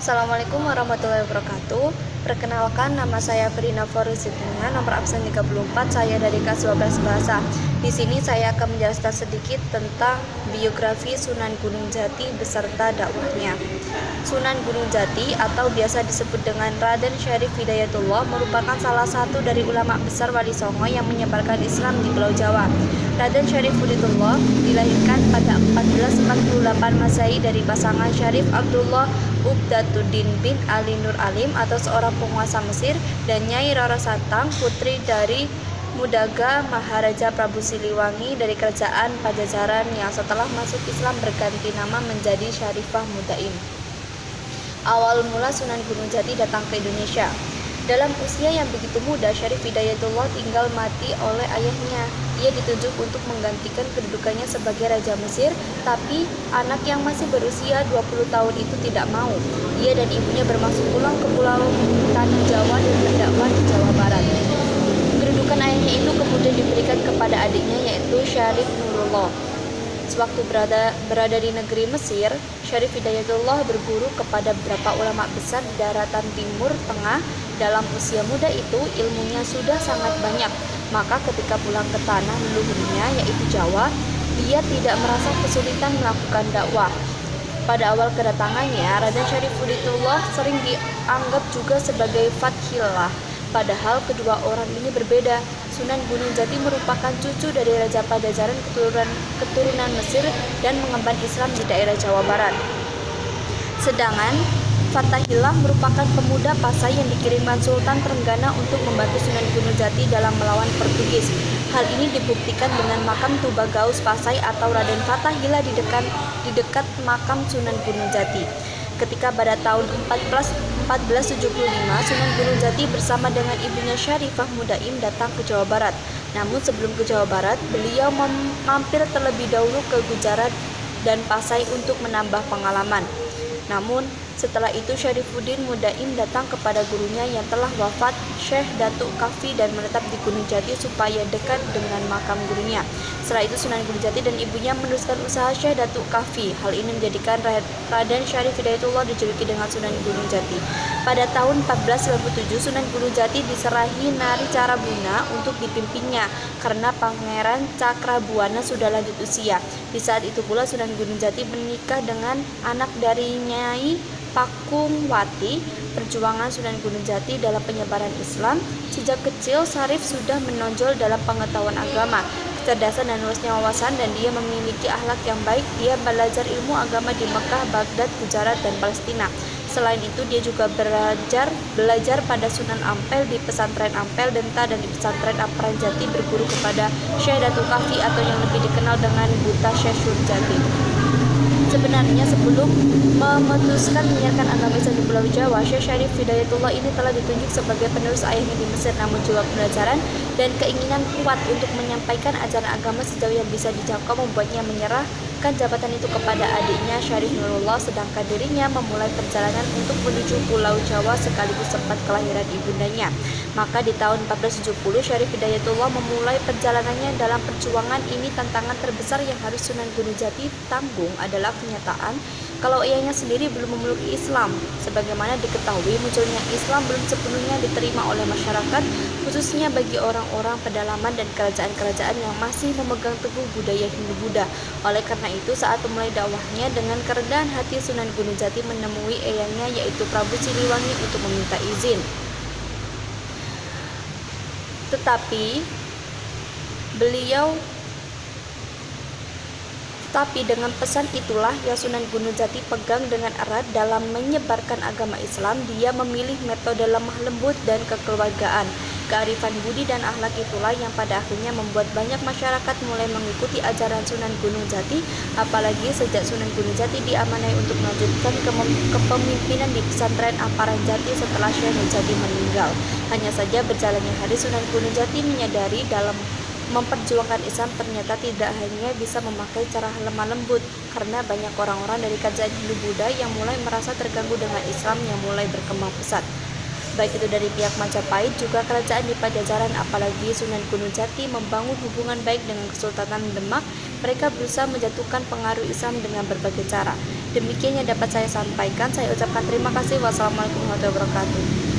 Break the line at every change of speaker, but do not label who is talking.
Assalamualaikum warahmatullahi wabarakatuh. Perkenalkan, nama saya Firina Forisitina, nomor absen 34, saya dari kelas 12 Bahasa. Di sini saya akan menjelaskan sedikit tentang biografi Sunan Gunung Jati beserta dakwahnya. Sunan Gunung Jati atau biasa disebut dengan Raden Syarif Hidayatullah merupakan salah satu dari ulama besar Wali Songo yang menyebarkan Islam di Pulau Jawa. Raden Syarif Hidayatullah dilahirkan pada 1448 Masehi dari pasangan Syarif Abdullah Ubdatuddin bin Ali Nur Alim atau seorang penguasa Mesir, dan Nyai Roro Santang, putri dari Mudaga Maharaja Prabu Siliwangi dari kerajaan Pajajaran yang setelah masuk Islam berganti nama menjadi Syarifah Mudaim. Awal mula Sunan Gunung Jati datang ke Indonesia. Dalam usia yang begitu muda, Syarif Hidayatullah tinggal mati oleh ayahnya. Ia ditunjuk untuk menggantikan kedudukannya sebagai Raja Mesir, tapi anak yang masih berusia 20 tahun itu tidak mau. Ia dan ibunya bermaksud pulang ke Pulau Tanah Jawa dan berdakwah di Jawa Barat. Kedudukan ayahnya itu kemudian diberikan kepada adiknya, yaitu Syarif Nurullah. Sewaktu berada di negeri Mesir, Syarif Hidayatullah berguru kepada beberapa ulama besar di daratan Timur Tengah. Dalam usia muda itu, ilmunya sudah sangat banyak. Maka ketika pulang ke tanah leluhurnya, yaitu Jawa, dia tidak merasa kesulitan melakukan dakwah. Pada awal kedatangannya, Raden Syarif Hidayatullah sering dianggap juga sebagai fathillah. Padahal kedua orang ini berbeda. Sunan Gunung Jati merupakan cucu dari Raja Pajajaran keturunan Mesir dan mengemban Islam di daerah Jawa Barat. Sedangkan Fathahillah merupakan pemuda Pasai yang dikirimkan Sultan Trenggana untuk membantu Sunan Gunung Jati dalam melawan Portugis. Hal ini dibuktikan dengan makam Tuba Gaus Pasai atau Raden Fathahillah di dekat makam Sunan Gunung Jati. Ketika pada tahun 1475, Sunan Gunung Jati bersama dengan ibunya Syarifah Mudaim datang ke Jawa Barat. Namun sebelum ke Jawa Barat, beliau mampir terlebih dahulu ke Gujarat dan Pasai untuk menambah pengalaman. Namun setelah itu Syarifuddin Mudaim datang kepada gurunya yang telah wafat, Syekh Datuk Kafi, dan menetap di Gunung Jati supaya dekat dengan makam gurunya. Setelah itu Sunan Gunung Jati dan ibunya meneruskan usaha Syekh Datuk Kafi. Hal ini menjadikan Raden Syarif Hidayatullah dijuluki dengan Sunan Gunung Jati. Pada tahun 1497 Sunan Gunung Jati diserahi Nari Carabuna untuk dipimpinnya karena Pangeran Cakrabuana sudah lanjut usia. Di saat itu pula Sunan Gunung Jati menikah dengan anak dari Nyai Pakungwati. Perjuangan Sunan Gunung Jati dalam penyebaran Islam. Sejak kecil Syarif sudah menonjol dalam pengetahuan agama, kecerdasan dan luasnya wawasan, dan dia memiliki akhlak yang baik. Dia belajar ilmu agama di Mekah, Baghdad, Gujarat, dan Palestina. Selain itu dia juga belajar pada Sunan Ampel di pesantren Ampel Denta dan di pesantren Amparan Jati, berguru kepada Syekh Datuk Kafi atau yang lebih dikenal dengan Buta Syekh Jati. Sebenarnya sebelum memutuskan menyiarkan agama Islam di Pulau Jawa, Syekh Syarif Hidayatullah ini telah ditunjuk sebagai penerus ayahnya di Mesir, namun jiwa pembelajaran dan keinginan kuat untuk menyampaikan ajaran agama sejauh yang bisa dijangkau membuatnya menyerahkan jabatan itu kepada adiknya Syarif Nurullah, sedangkan dirinya memulai perjalanan untuk menuju Pulau Jawa sekaligus tempat kelahiran ibundanya. Maka di tahun 1470 Syarif Hidayatullah memulai perjalanannya. Dalam perjuangan ini, tantangan terbesar yang harus Sunan Gunung Jati tanggung adalah kenyataan kalau ayahnya sendiri belum memeluk Islam. Sebagaimana diketahui, munculnya Islam belum sepenuhnya diterima oleh masyarakat, khususnya bagi orang-orang pedalaman dan kerajaan-kerajaan yang masih memegang teguh budaya Hindu-Buddha. Oleh karena itu, saat memulai dakwahnya, dengan kerendahan hati Sunan Gunung Jati menemui eyangnya, yaitu Prabu Siliwangi, untuk meminta izin. Tapi dengan pesan itulah yang Sunan Gunung Jati pegang dengan erat dalam menyebarkan agama Islam. Dia memilih metode lemah lembut dan kekeluargaan. Kearifan budi dan akhlak itulah yang pada akhirnya membuat banyak masyarakat mulai mengikuti ajaran Sunan Gunung Jati, apalagi sejak Sunan Gunung Jati diamanai untuk melanjutkan kepemimpinan di pesantren Amparan Jati setelah Syekh Nurjati meninggal. Hanya saja berjalannya hari, Sunan Gunung Jati menyadari dalam memperjuangkan Islam ternyata tidak hanya bisa memakai cara lemah lembut, karena banyak orang-orang dari kerajaan Hindu-Buddha yang mulai merasa terganggu dengan Islam yang mulai berkembang pesat. Baik itu dari pihak Majapahit juga kerajaan di Pajajaran, apalagi Sunan Gunung Jati membangun hubungan baik dengan Kesultanan Demak Mereka berusaha menjatuhkan pengaruh Islam dengan berbagai cara. Demikian yang dapat saya sampaikan. Saya ucapkan terima kasih. Wassalamualaikum warahmatullahi wabarakatuh.